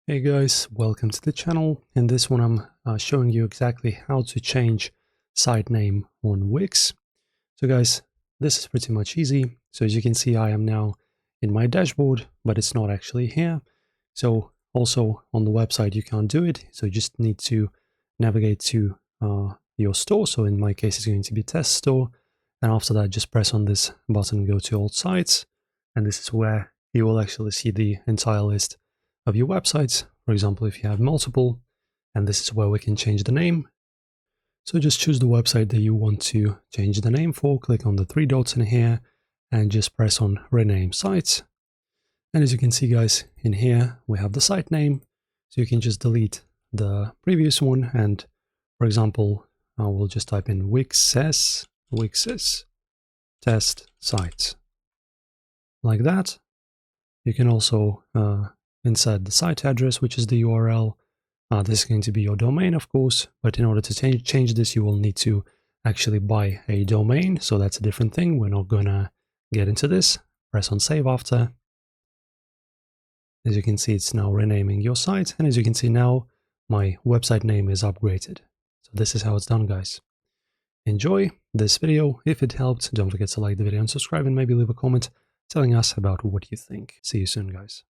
Hey guys, welcome to the channel. In this one I'm showing you exactly how to change site name on Wix. So guys, this is pretty much easy. So as you can see, I am now in my dashboard, but it's not actually here. So also on the website you can't do it, so you just need to navigate to your store. So in my case it's going to be test store, and after that just press on this button, go to all sites, and this is where you will actually see the entire list of your websites. For example, if you have multiple, and this is where we can change the name. So just choose the website that you want to change the name for, click on the three dots in here, and just press on rename sites. And as you can see guys, in here we have the site name, so you can just delete the previous one, and for example, I will just type in Wix's test sites, like that. You can also insert the site address, which is the URL. This is going to be your domain, of course, but in order to change this, you will need to actually buy a domain. So that's a different thing. We're not gonna get into this. Press on save after. As you can see, it's now renaming your site. And as you can see now, my website name is upgraded. So this is how it's done, guys. Enjoy this video. If it helped, don't forget to like the video and subscribe, and maybe leave a comment telling us about what you think. See you soon, guys.